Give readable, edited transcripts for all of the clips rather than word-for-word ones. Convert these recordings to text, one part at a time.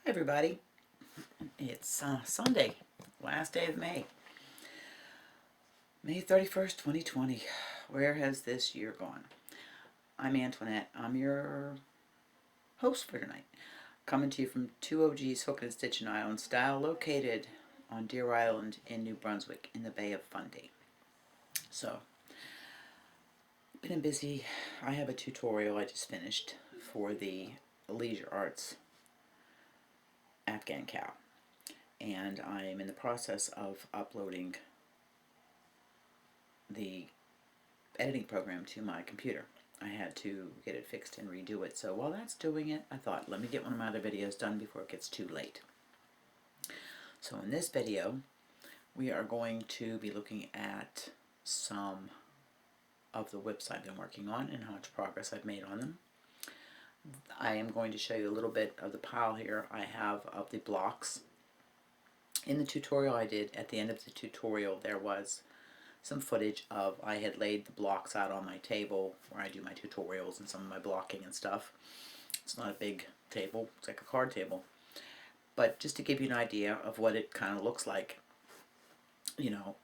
Everybody, it's Sunday, last day of May, May 31st, 2020. Where has this year gone? I'm Antoinette. I'm your host for tonight, coming to you from 2OG's Hook and Stitch in Island Style, located on Deer Island in New Brunswick in the Bay of Fundy. So, been busy. I have a tutorial I just finished for the Leisure Arts Afghan cow, and I'm in the process of uploading the editing program to my computer. I had to get it fixed and redo it, so while that's doing it, I thought, let me get one of my other videos done before it gets too late. So in this video, we are going to be looking at some of the WIPs I've been working on and how much progress I've made on them. I am going to show you a little bit of the pile here I have of the blocks. In the tutorial I did, at the end of the tutorial, there was some footage of I had laid the blocks out on my table where I do my tutorials and some of my blocking and stuff. It's not a big table, it's like a card table. But just to give you an idea of what it kind of looks like, you know,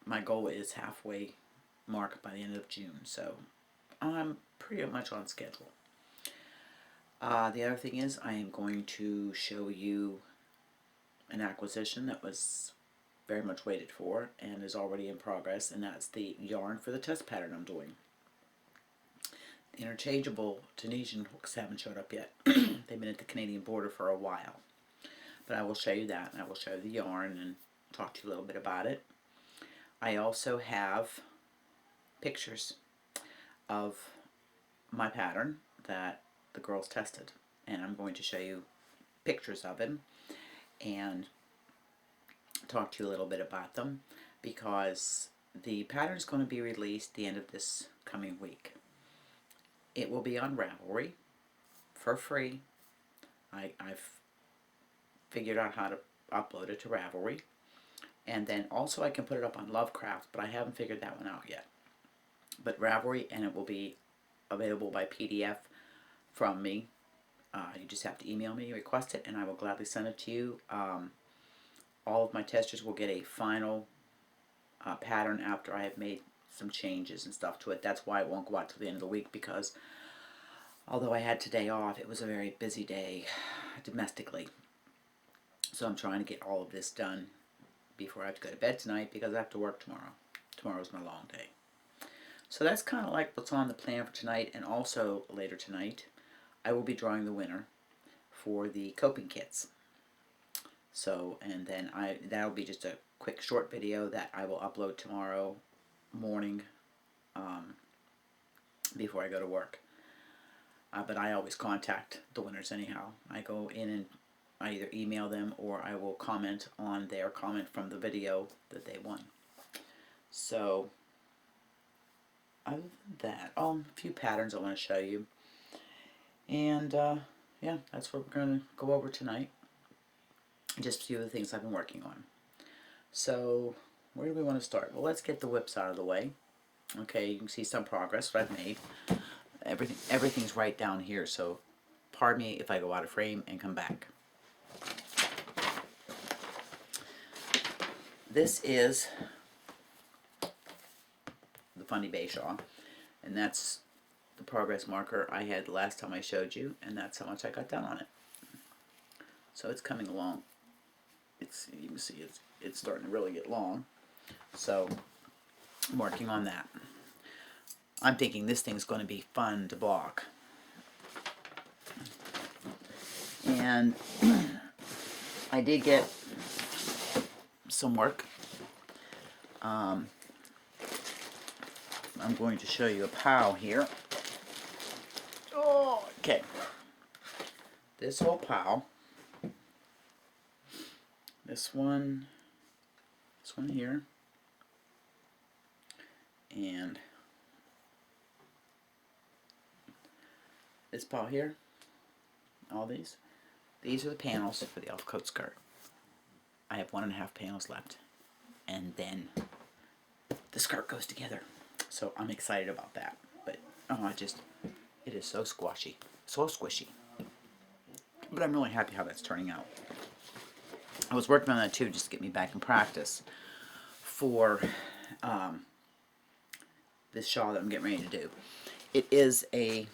my goal is halfway mark by the end of June, so I'm pretty much on schedule. The other thing is I am going to show you an acquisition that was very much waited for and is already in progress, and that's the yarn for the test pattern I'm doing. The interchangeable Tunisian hooks haven't showed up yet. They've been at the Canadian border for a while. But I will show you that, and I will show you the yarn and talk to you a little bit about it. I also have pictures of my pattern that the girls tested, and I'm going to show you pictures of them and talk to you a little bit about them, because the pattern is going to be released the end of this coming week. It will be on Ravelry for free. I've figured out how to upload it to Ravelry, and then also I can put it up on Lovecraft, but I haven't figured that one out yet. But Ravelry, and it will be available by PDF from me. You just have to email me, request it, and I will gladly send it to you. All of my testers will get a final pattern after I have made some changes and stuff to it. That's why it won't go out till the end of the week, because although I had today off, it was a very busy day domestically. So I'm trying to get all of this done before I have to go to bed tonight, because I have to work tomorrow. Tomorrow's my long day. So that's kind of like what's on the plan for tonight, and also later tonight I will be drawing the winner for the coping kits. So, and then that'll be just a quick short video that I will upload tomorrow morning before I go to work. But I always contact the winners anyhow. I go in and I either email them or I will comment on their comment from the video that they won. So, other than that, a few patterns I want to show you. And yeah, that's what we're going to go over tonight. Just a few of the things I've been working on. So, where do we want to start? Well, let's get the WIPs out of the way. Okay, you can see some progress that I've made. Everything's right down here, so pardon me if I go out of frame and come back. This is the Fundy Bayshaw, and that's the progress marker I had the last time I showed you, and that's how much I got done on it. So it's coming along. You can see it's starting to really get long. So I'm working on that. I'm thinking this thing's going to be fun to block. And I did get some work. I'm going to show you a pile here. Oh, okay. This whole pile. This one here, and this pile here, all these are the panels for the elf coat skirt. I have 1.5 panels left, and then the skirt goes together. So I'm excited about that. But it is so squashy, so squishy. But I'm really happy how that's turning out. I was working on that too, just to get me back in practice for this shawl that I'm getting ready to do. It is a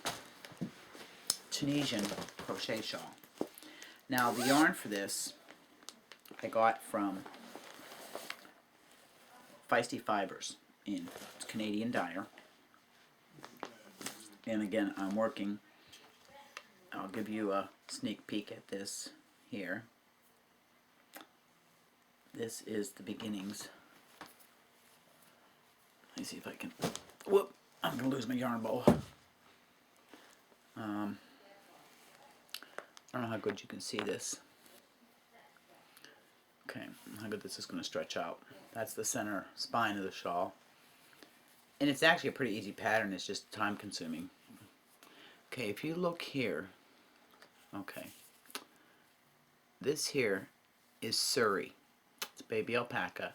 Tunisian crochet shawl. Now the yarn for this I got from Feisty Fibres in Canadian dyer. And again, I'm working, I'll give you a sneak peek at this here. This is the beginnings. Let me see if I can, whoop, I'm going to lose my yarn bowl. I don't know how good you can see this. Okay, how good this is going to stretch out. That's the center spine of the shawl. And it's actually a pretty easy pattern, it's just time consuming. Okay, if you look here, okay, this here is Surrey. It's baby alpaca.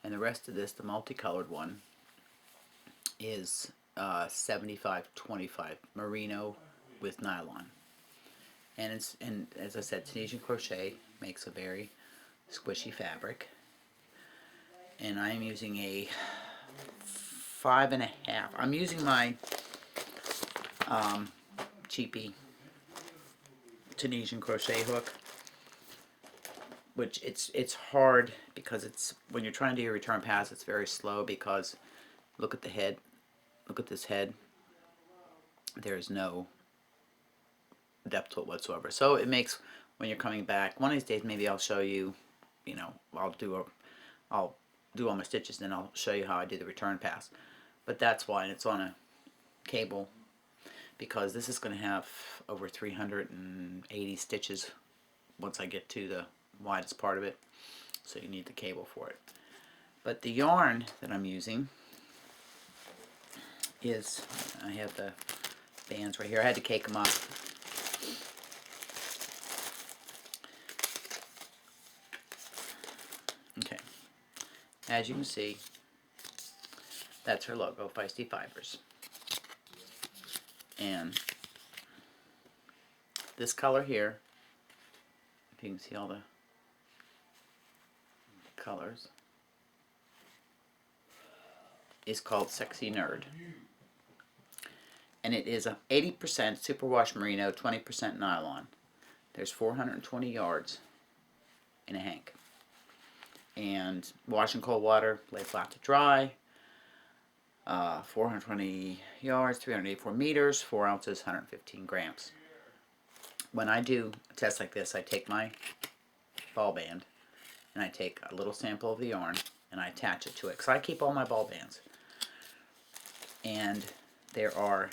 And the rest of this, the multicolored one, is 75-25 merino with nylon. And it's, and as I said, Tunisian crochet makes a very squishy fabric. And I'm using a 5.5. I'm using my cheapy Tunisian crochet hook, which it's hard because it's, when you're trying to do your return pass, it's very slow because look at the head, look at this head, there's no depth to it whatsoever. So it makes, when you're coming back, one of these days maybe I'll show you, you know, I'll do all my stitches, then I'll show you how I do the return pass. But that's why, and it's on a cable, because this is going to have over 380 stitches once I get to the widest part of it, so you need the cable for it. But the yarn that I'm using is, I have the bands right here, I had to cake them up. Okay, as you can see, that's her logo, Feisty Fibres. And this color here, if you can see all the colors, is called Sexy Nerd. And it is a 80% superwash merino, 20% nylon. There's 420 yards in a hank. And wash in cold water, lay flat to dry. 420 yards, 384 meters, 4 ounces, 115 grams. When I do a test like this, I take my ball band and I take a little sample of the yarn and I attach it to it, because I keep all my ball bands. And there are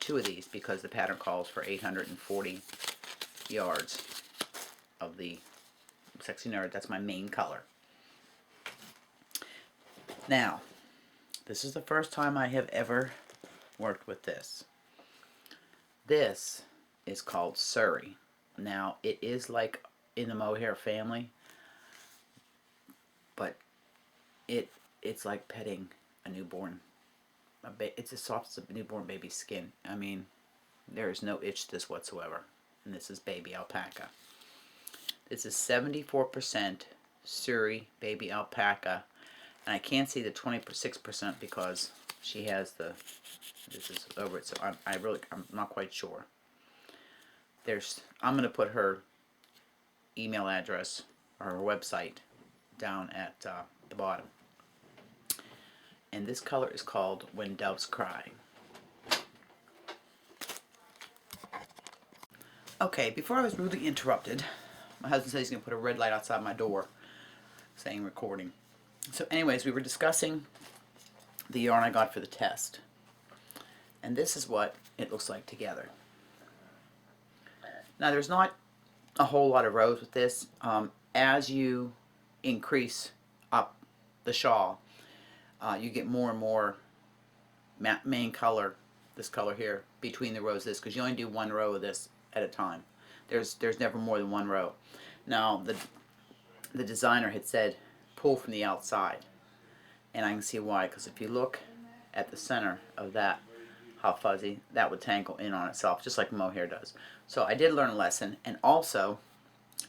2 of these because the pattern calls for 840 yards of the Sexy Nerd. That's my main color. Now, this is the first time I have ever worked with this. This is called Surrey. Now, it is like in the mohair family, but it's like petting a newborn. It's as soft as a newborn baby's skin. I mean, there is no itch to this whatsoever. And this is baby alpaca. This is 74% Surrey baby alpaca. And I can't see the 26% because she has the, this is over it, so I'm not quite sure. I'm going to put her email address or her website down at the bottom. And this color is called When Doves Cry. Okay, before I was rudely interrupted, my husband said he's going to put a red light outside my door saying recording. So anyways, we were discussing the yarn I got for the test. And this is what it looks like together. Now there's not a whole lot of rows with this. As you increase up the shawl, you get more and more main color, this color here, between the rows of this, because you only do 1 row of this at a time. There's never more than 1 row. Now the designer had said pull from the outside, and I can see why, because if you look at the center of that how fuzzy that would tangle in on itself, just like mohair does. So I did learn a lesson. And also,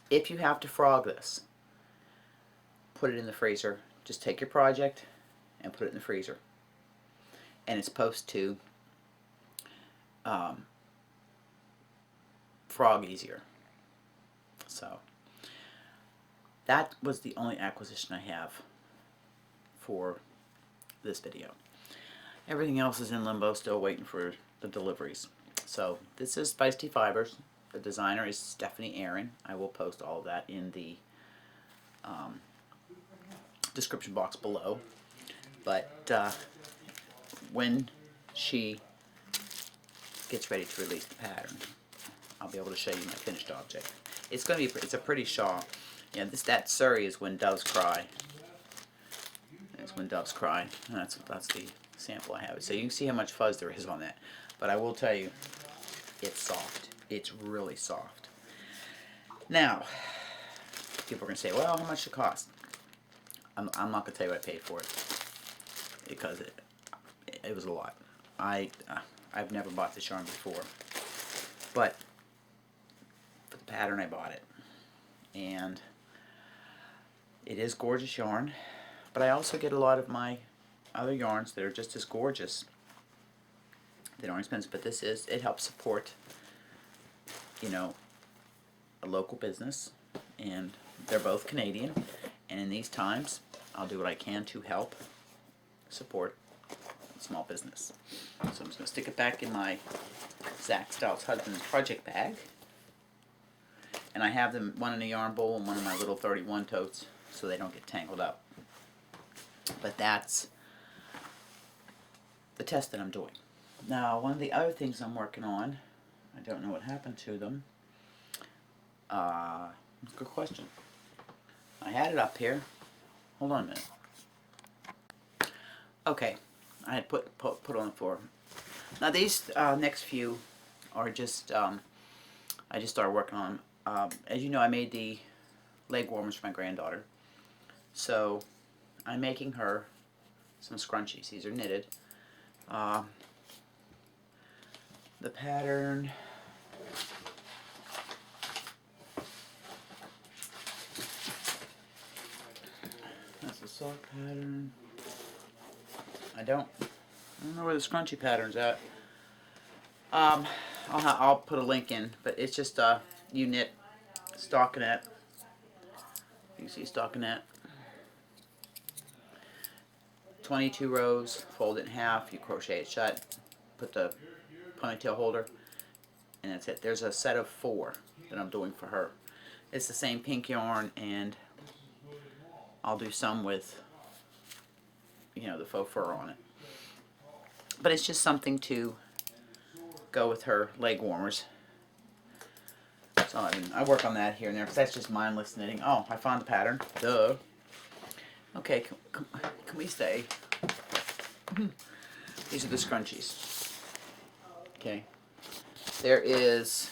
if you have to frog this, put it in the freezer. Just take your project and put it in the freezer. And it's supposed to frog easier. So that was the only acquisition I have for this video. Everything else is in limbo, still waiting for the deliveries. So this is Feisty Fibres. The designer is Stephanie Aaron. I will post all of that in the description box below. But when she gets ready to release the pattern, I'll be able to show you my finished object. It's going to be, it's a pretty shawl. Yeah, that Surrey is when doves cry. It's when doves cry. And that's the sample I have. So you can see how much fuzz there is on that. But I will tell you, it's soft. It's really soft. Now, people are going to say, well, how much does it cost? I'm not going to tell you what I paid for it, because it was a lot. I've never bought this yarn before, but for the pattern I bought it, and it is gorgeous yarn. But I also get a lot of my other yarns that are just as gorgeous. They aren't expensive, but it helps support, you know, a local business, and they're both Canadian. And in these times, I'll do what I can to help support small business. So I'm just going to stick it back in my Zach Stout's husband's project bag. And I have them, one in a yarn bowl and one in my little 31 totes, so they don't get tangled up. But that's the test that I'm doing. Now, one of the other things I'm working on, I don't know what happened to them. Good question. I had it up here. Hold on a minute. Okay, I had put on the floor. Now these next few are just I just started working on. As you know, I made the leg warmers for my granddaughter, so I'm making her some scrunchies. These are knitted. The pattern. That's the sock pattern. I don't know where the scrunchie pattern's at. I'll put a link in, but it's just you knit stockinette. You can see stockinette. 22 rows, fold it in half, you crochet it shut, put the ponytail holder, and that's it. There's a set of 4 that I'm doing for her. It's the same pink yarn, and I'll do some with, you know, the faux fur on it. But it's just something to go with her leg warmers. So I work on that here and there, because that's just mindless knitting. Oh, I found the pattern. Duh. Okay, can we stay? These are the scrunchies. Okay. There is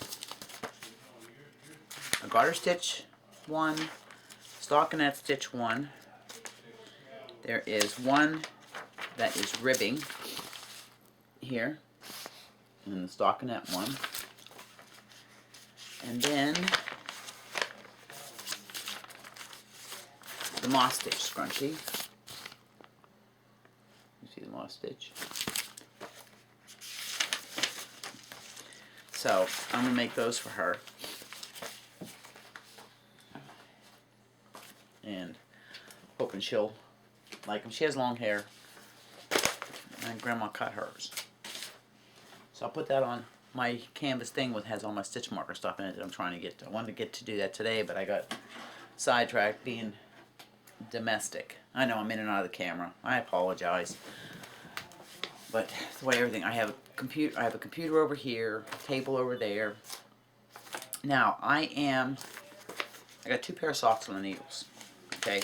a garter stitch 1, stockinette stitch 1. There is one that is ribbing here, and then the stockinette one. And then the moss stitch scrunchie. You see the moss stitch? So I'm going to make those for her. And hoping she'll like them. She has long hair, and Grandma cut hers. So I'll put that on my canvas thing, with has all my stitch marker stuff in it that I'm trying to get to. I wanted to get to do that today, but I got sidetracked being domestic. I know I'm in and out of the camera. I apologize. But the way everything, I have a computer over here, a table over there. Now I got 2 pair of socks on the needles. Okay.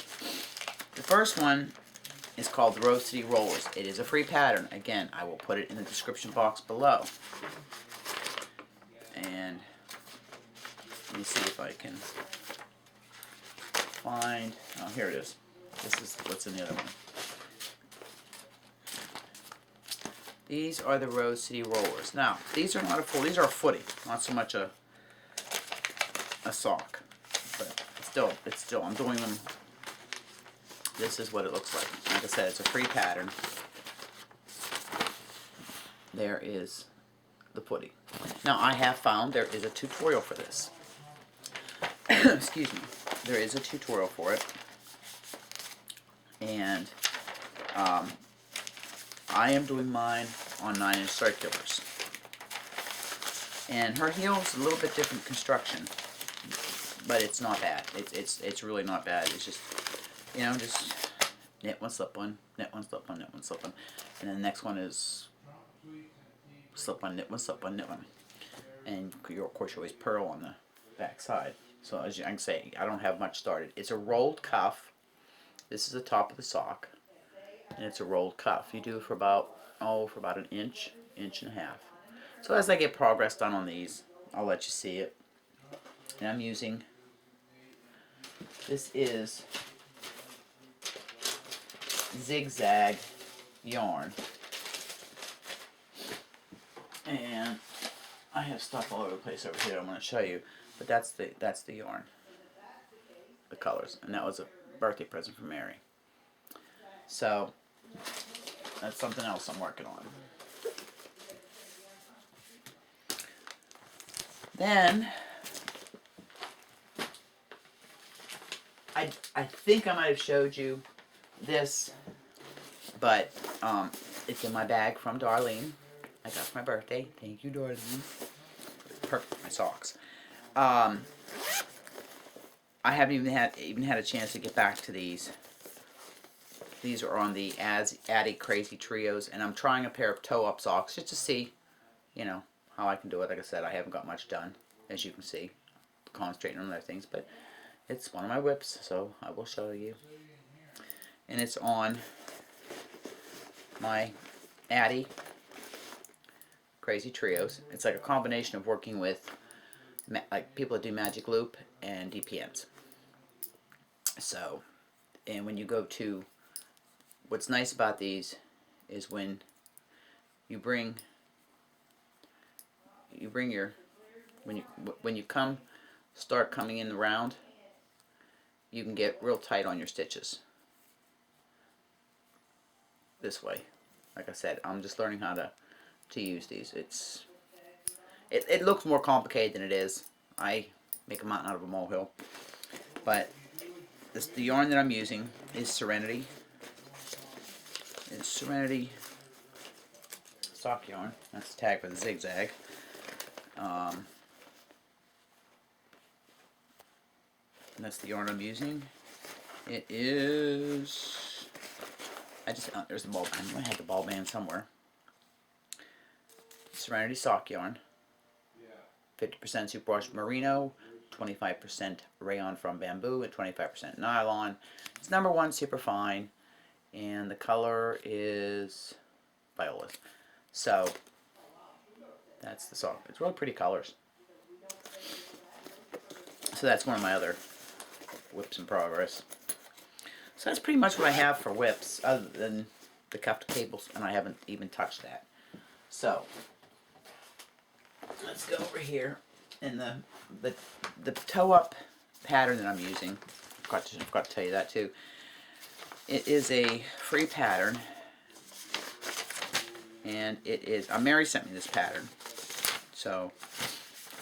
The first one is called the Rose City Rollers. It is a free pattern. Again, I will put it in the description box below. And let me see if I can find, oh, here it is. This is what's in the other one. These are the Rose City Rollers. Now, these are not a full, these are a footy, not so much a sock. But it's still, I'm doing them, this is what it looks like. Like I said, it's a free pattern. There is the footy. Now, I have found there is a tutorial for this. Excuse me. There is a tutorial for it. And I am doing mine on 9-inch circulars. And her heel is a little bit different construction, but it's not bad. It's really not bad. It's just, you know, just knit one, slip one, knit one, slip one, knit one, slip one, and then the next one is slip one, knit one, slip one, knit one, and of course you always purl on the back side. So as you can say, I don't have much started. It's a rolled cuff. This is the top of the sock, and it's a rolled cuff. You do it for about an inch, inch and a half. So as I get progress done on these, I'll let you see it. And I'm using, this is zigzag yarn, and I have stuff all over the place over here I'm going to show you, but that's the yarn, the colors, and that was a birthday present from Mary. So that's something else I'm working on. Then I think I might have showed you this, but it's in my bag from Darlene. I got for my birthday. Thank you, Darlene. Perfect, my socks. I haven't even had a chance to get back to these. These are on the Addy Crazy Trios, and I'm trying a pair of toe-up socks just to see, you know, how I can do it. Like I said, I haven't got much done, as you can see, concentrating on other things, but it's one of my WIPs, so I will show you. And it's on my Addy Crazy Trios. It's like a combination of working with like people that do Magic Loop and DPMs. So, and when you go to, what's nice about these is when you bring your, when you start coming in the round, you can get real tight on your stitches this way. Like I said, I'm just learning how to use these. It looks more complicated than it is. I make a mountain out of a molehill. But the yarn that I'm using is Serenity. It's Serenity sock yarn. That's the tag for the zigzag. And that's the yarn I'm using. It is, there's the ball band. I had the ball band somewhere. Serenity sock yarn. 50% superwash merino, 25% rayon from bamboo, and 25% nylon. It's #1 super fine, and the color is violet. So that's the sock. It's really pretty colors. So that's one of my other WIPs in progress. So that's pretty much what I have for WIPs, other than the cuffed cables, and I haven't even touched that. So let's go over here, and the toe-up pattern that I'm using, I forgot to tell you that too. It is a free pattern, and it is, Mary sent me this pattern. So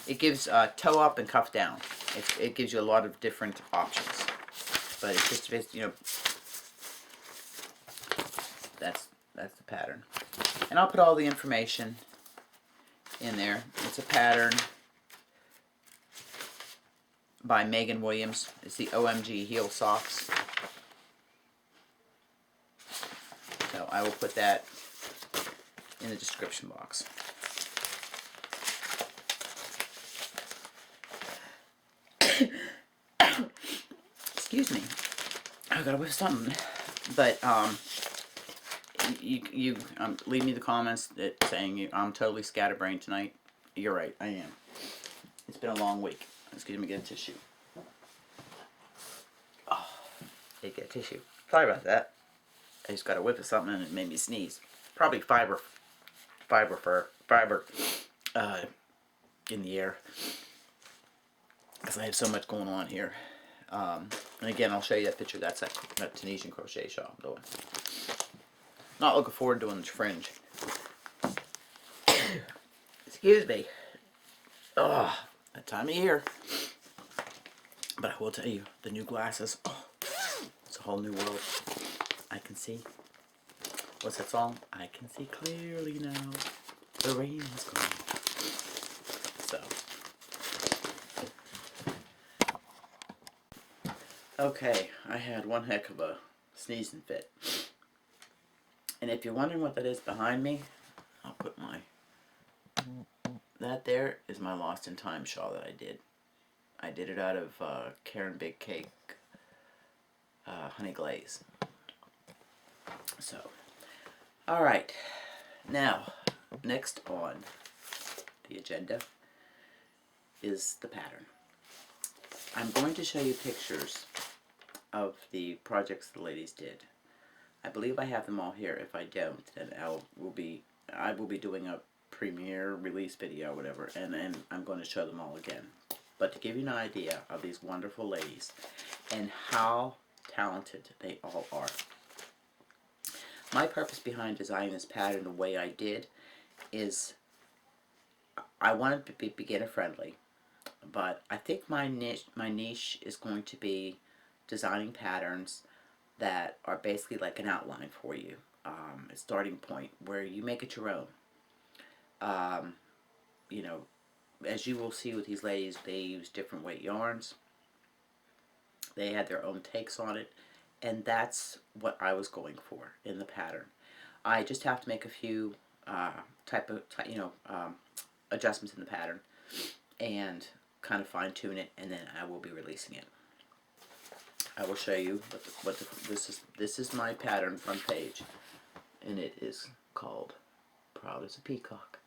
it gives toe up and cuff down. It gives you a lot of different options, but it's just, you know, that's the pattern. And I'll put all the information in there. It's a pattern by Megan Williams. It's the OMG heel socks. So I will put that in the description box. Excuse me. I gotta whip something. But you leave me the comments that saying I'm totally scatterbrained tonight. You're right, I am. It's been a long week. Excuse me, get a tissue. Oh, I get a tissue. Sorry about that. I just got a whiff of something and it made me sneeze. Probably fiber fiber in the air, because I have so much going on here. And again, I'll show you that picture. That's that Tunisian crochet shawl I'm doing. Not looking forward to doing the fringe. Excuse me. Oh, that time of year. But I will tell you, the new glasses, oh, it's a whole new world. I can see. What's that song? I can see clearly now. The rain is gone. So. Okay, I had one heck of a sneezing fit. And if you're wondering what that is behind me, I'll put my... That there is my Lost in Time shawl that I did. I did it out of Karen Big Cake honey glaze. So, alright. Now, next on the agenda is the pattern. I'm going to show you pictures of the projects the ladies did. I believe I have them all here. If I don't, then I will be doing a premiere release video or whatever, and then I'm going to show them all again. But to give you an idea of these wonderful ladies and how talented they all are. My purpose behind designing this pattern the way I did is I wanted to be beginner friendly, but I think my niche is going to be designing patterns that are basically like an outline for you, a starting point where you make it your own. You know, as you will see with these ladies, they use different weight yarns. They had their own takes on it, and that's what I was going for in the pattern. I just have to make a few adjustments in the pattern and kind of fine tune it, and then I will be releasing it. I will show you this is my pattern front page, and it is called Proud as a Peacock.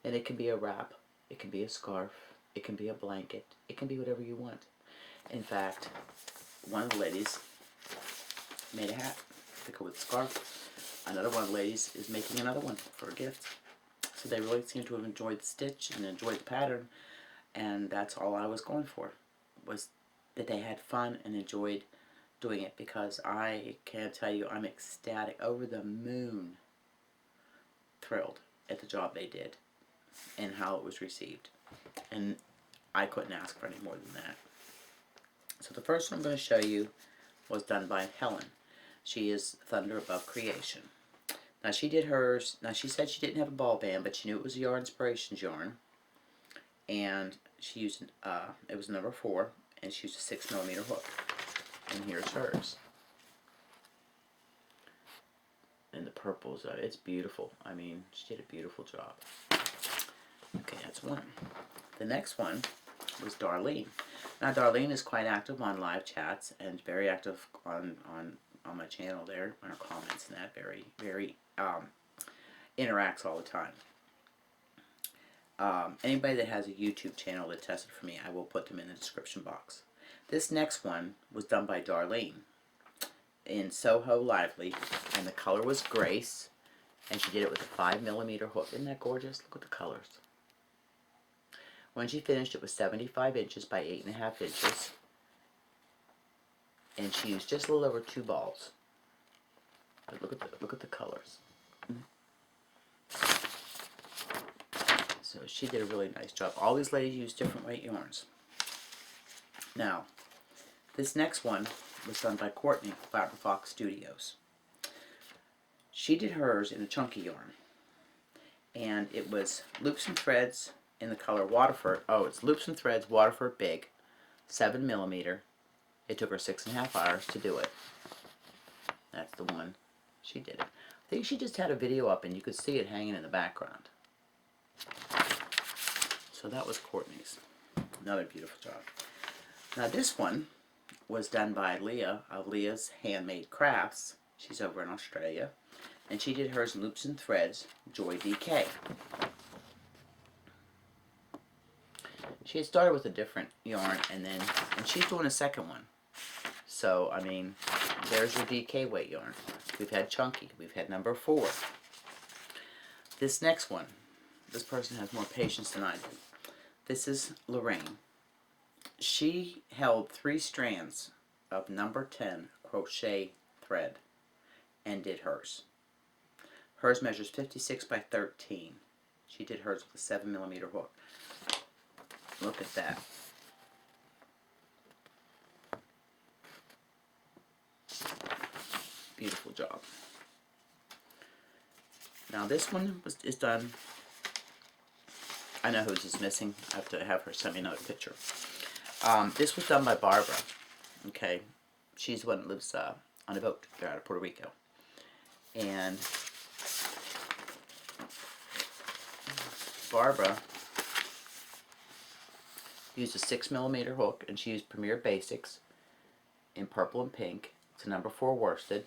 And it can be a wrap, it can be a scarf, it can be a blanket, it can be whatever you want. In fact, one of the ladies made a hat to go with the scarf. Another one of the ladies is making another one for a gift. So they really seem to have enjoyed the stitch and enjoyed the pattern, and that's all I was going for, was that they had fun and enjoyed doing it, because I can't tell you, I'm ecstatic, over the moon thrilled at the job they did and how it was received. And I couldn't ask for any more than that. So the first one I'm going to show you was done by Helen. She is Thunder Above Creation. Now she did hers. Now she said she didn't have a ball band, but she knew it was a Yarn Inspirations yarn, and she used it was number 4, and she used a 6mm hook. And here's hers. And the purples, it's beautiful. I mean, she did a beautiful job. Okay, that's one. The next one was Darlene. Now Darlene is quite active on live chats and very active on my channel there, on her comments and that, very interacts all the time. Anybody that has a YouTube channel that tested for me, I will put them in the description box. This next one was done by Darlene in Soho Lively, and the color was Grace, and she did it with a 5mm hook. Isn't that gorgeous? Look at the colors. When she finished, it was 75 inches by 8.5 inches, and she used just a little over 2 balls. But look at the colors. So she did a really nice job. All these ladies used different weight yarns. Now, this next one was done by Courtney, Fiberfox Studios. She did hers in a chunky yarn, and it was loops and threads in the color Waterford. Oh, it's loops and threads Waterford Big, 7mm. It took her 6.5 hours to do it. That's the one she did it. I think she just had a video up, and you could see it hanging in the background. So that was Courtney's. Another beautiful job. Now this one was done by Leah of Leah's Handmade Crafts. She's over in Australia. And she did hers loops and threads, Joy DK. She had started with a different yarn, and she's doing a second one. So, I mean, there's your DK weight yarn. We've had chunky. We've had number 4. This next one, this person has more patience than I do. This is Lorraine. She held 3 strands of number 10 crochet thread and did hers. Hers measures 56 by 13. She did hers with a 7mm hook. Look at that. Beautiful job. Now this one is done. I know who's is missing. I have to have her send me another picture. This was done by Barbara. Okay, she's the one that lives on a boat. They're out of Puerto Rico. And Barbara used a 6mm hook, and she used Premier Basics in purple and pink. It's a number 4 worsted.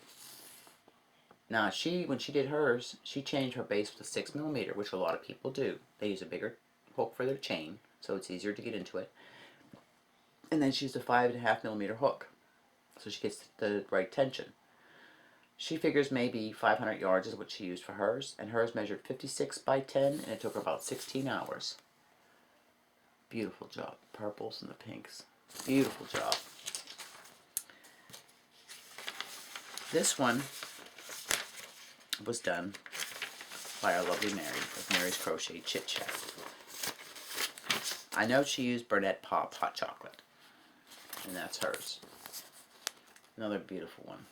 Now when she did hers, she changed her base with a 6mm, which a lot of people do. They use a bigger hook for their chain, so it's easier to get into it. And then she used a 5.5mm hook, so she gets the right tension. She figures maybe 500 yards is what she used for hers, and hers measured 56 by 10, and it took her about 16 hours. Beautiful job. Purples and the pinks. Beautiful job. This one was done by our lovely Mary of Mary's Crochet Chit Chat. I know she used Burnett Pop Hot Chocolate, and that's hers. Another beautiful one.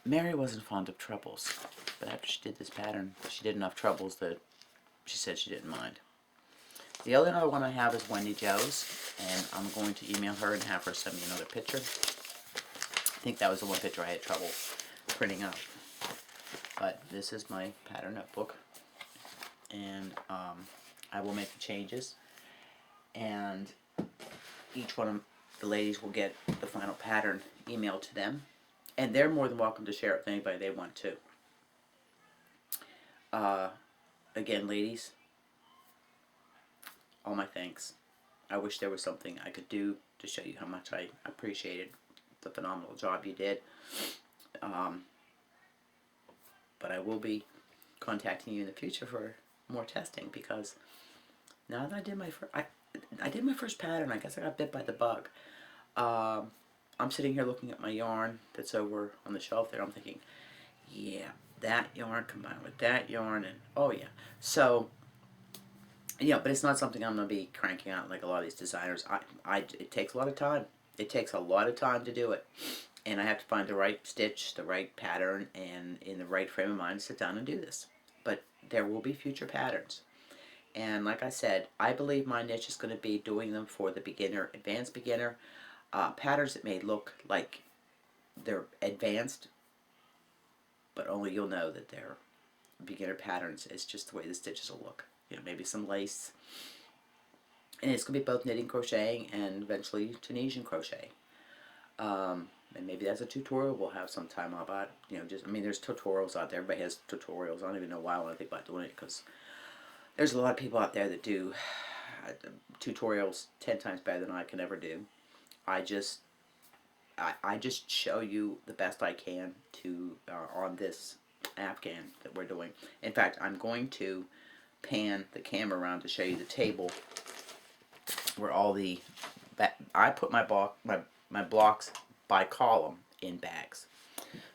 Mary wasn't fond of trebles, but after she did this pattern, she did enough trebles that she said she didn't mind. The only other one I have is Wendy Jo's, and I'm going to email her and have her send me another picture. I think that was the one picture I had trouble printing up. But this is my pattern notebook, and I will make the changes, and each one of the ladies will get the final pattern emailed to them, and they're more than welcome to share it with anybody they want to. Again, ladies, all my thanks. I wish there was something I could do to show you how much I appreciated the phenomenal job you did. But I will be contacting you in the future for more testing, because now that I did my first pattern, I guess I got bit by the bug. I'm sitting here looking at my yarn that's over on the shelf there. I'm thinking, yeah, that yarn combined with that yarn, and oh yeah. So yeah, but it's not something I'm going to be cranking out like a lot of these designers. It takes a lot of time. It takes a lot of time to do it. And I have to find the right stitch, the right pattern, and in the right frame of mind to sit down and do this. But there will be future patterns. And like I said, I believe my niche is going to be doing them for the beginner, advanced beginner, patterns that may look like they're advanced, but only you'll know that they're beginner patterns. It's just the way the stitches will look. You know, maybe some lace. And it's going to be both knitting, crocheting, and eventually Tunisian crochet. And maybe that's a tutorial we'll have sometime about, you know, just, I mean, there's tutorials out there. Everybody has tutorials. I don't even know why I want to think about doing it, because there's a lot of people out there that do tutorials 10 times better than I can ever do. I just show you the best I can to on this Afghan that we're doing. In fact, I'm going to pan the camera around to show you the table where all the I put my blocks by column in bags.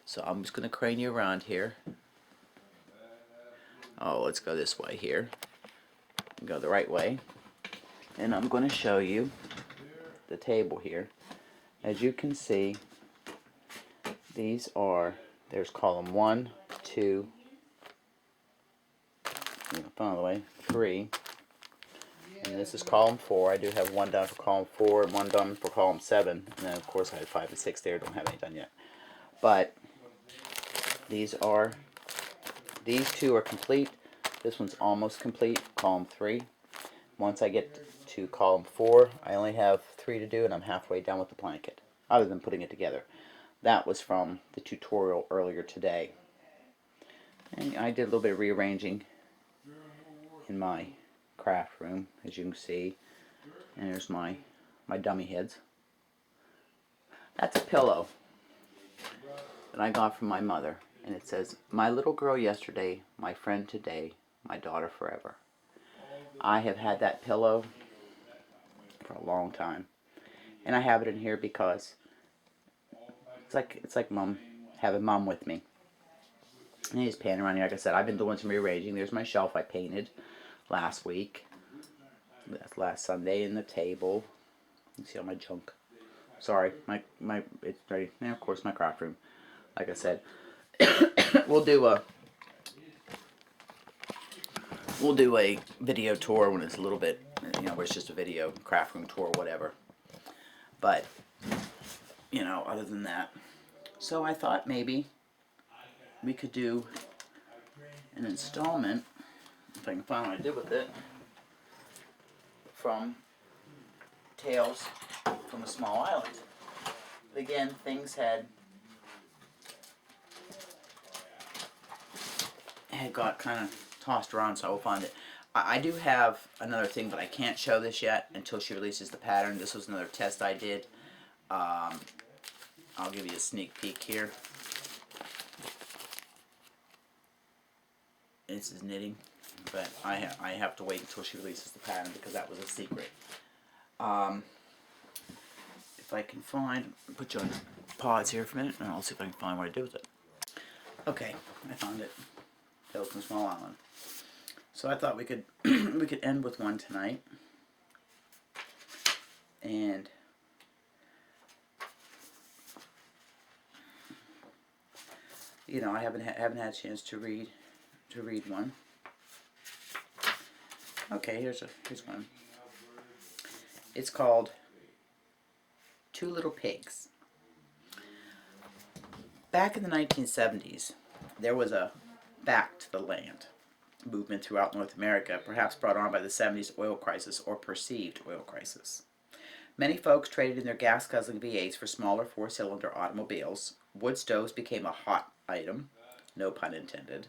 So I'm just going to crane you around here. Oh, let's go this way here. Go the right way. And I'm going to show you the table here. As you can see, there's column 1, 2, by the way, 3. And this is column 4. I do have one done for column 4 and one done for column 7. And then, of course, I have 5 and 6 there. Don't have any done yet. But these 2 are complete. This one's almost complete, column 3. Once I get to column 4, I only have 3 to do, and I'm halfway done with the blanket, other than putting it together. That was from the tutorial earlier today. And I did a little bit of rearranging in my craft room, as you can see. And there's my dummy heads. That's a pillow. that I got from my mother. And it says, "My little girl yesterday, my friend today, my daughter forever." I have had that pillow for a long time. And I have it in here because it's like mom, having mom with me. And he's panning around here. Like I said, I've been doing some rearranging. There's my shelf I painted last week. That's last Sunday. In the table. You see all my junk. Sorry, it's ready. Yeah, of course, my craft room. Like I said, we'll do a video tour when it's a little bit, where it's just a video craft room tour, whatever. But other than that, so I thought maybe we could do an installment, if I can find what I did with it, from Tales from a Small Island. But again, things had got kind of tossed around, so I will find it. I do have another thing, but I can't show this yet until she releases the pattern. This was another test I did. I'll give you a sneak peek here. This is knitting, but I have to wait until she releases the pattern because that was a secret. If I can find, put you on pause here for a minute, and I'll see if I can find what I did with it. Okay, I found it. Tales from Small Island. So I thought we could we could end with one tonight, and I haven't had a chance to read one. Okay, here's one. It's called Two Little Pigs. Back in the 1970s, there was a back to the land movement throughout North America, perhaps brought on by the 70s oil crisis or perceived oil crisis. Many folks traded in their gas-guzzling V8s for smaller four-cylinder automobiles. Wood stoves became a hot item, no pun intended.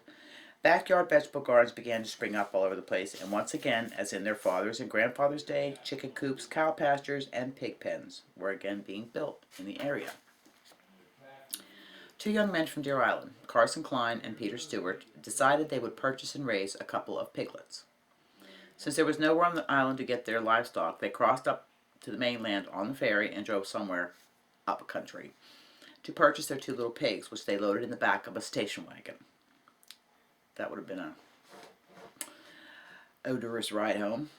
Backyard vegetable gardens began to spring up all over the place, and once again, as in their fathers' and grandfathers' day, chicken coops, cow pastures, and pig pens were again being built in the area. Two young men from Deer Island, Carson Klein and Peter Stewart, decided they would purchase and raise a couple of piglets. Since there was nowhere on the island to get their livestock, they crossed up to the mainland on the ferry and drove somewhere up country to purchase their two little pigs, which they loaded in the back of a station wagon. That would have been a odorous ride home.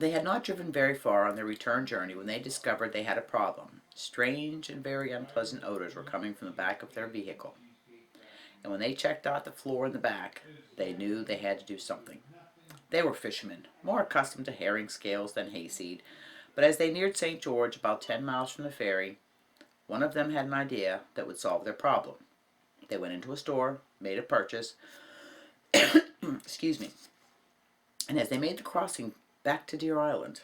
They had not driven very far on their return journey when they discovered they had a problem. Strange and very unpleasant odors were coming from the back of their vehicle. And when they checked out the floor in the back, they knew they had to do something. They were fishermen, more accustomed to herring scales than hayseed, but as they neared St. George, about 10 miles from the ferry, one of them had an idea that would solve their problem. They went into a store, made a purchase, excuse me, and as they made the crossing back to Deer Island,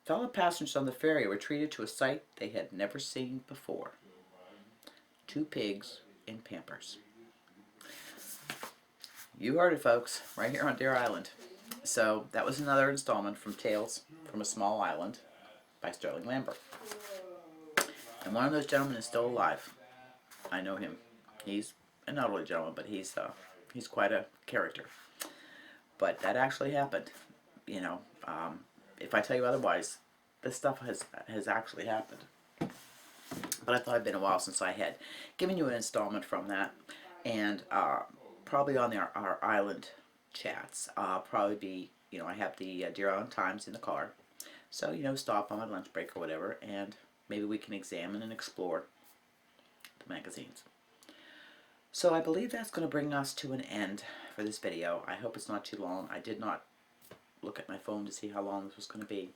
fellow passengers on the ferry were treated to a sight they had never seen before. Two pigs in Pampers. You heard it, folks, right here on Deer Island. So that was another installment from Tales from a Small Island by Sterling Lambert. And one of those gentlemen is still alive. I know him. He's an elderly gentleman, but he's quite a character. But that actually happened. If I tell you otherwise, this stuff has actually happened. But I thought it'd been a while since I had given you an installment from that, and probably on our island chats, probably be I have the Deer Island Times in the car, so stop on my lunch break or whatever, and maybe we can examine and explore the magazines. So I believe that's going to bring us to an end for this video. I hope it's not too long. I did not look at my phone to see how long this was going to be.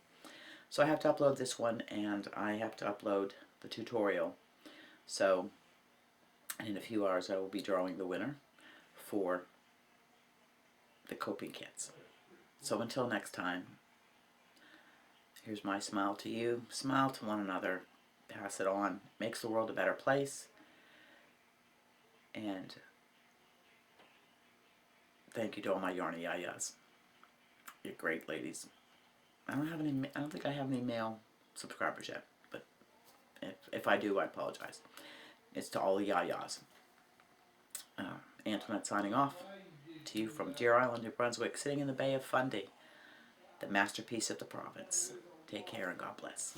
So I have to upload this one, and I have to upload the tutorial. So in a few hours I will be drawing the winner for the coping kits. So until next time, here's my smile to you. Smile to one another. Pass it on. Makes the world a better place. And thank you to all my yarny yayas. You're great ladies. I don't think I have any male subscribers yet, but if I do, I apologize. It's to all the yayas. Antoinette signing off. To you from Deer Island, New Brunswick, sitting in the Bay of Fundy, the masterpiece of the province. Take care and God bless.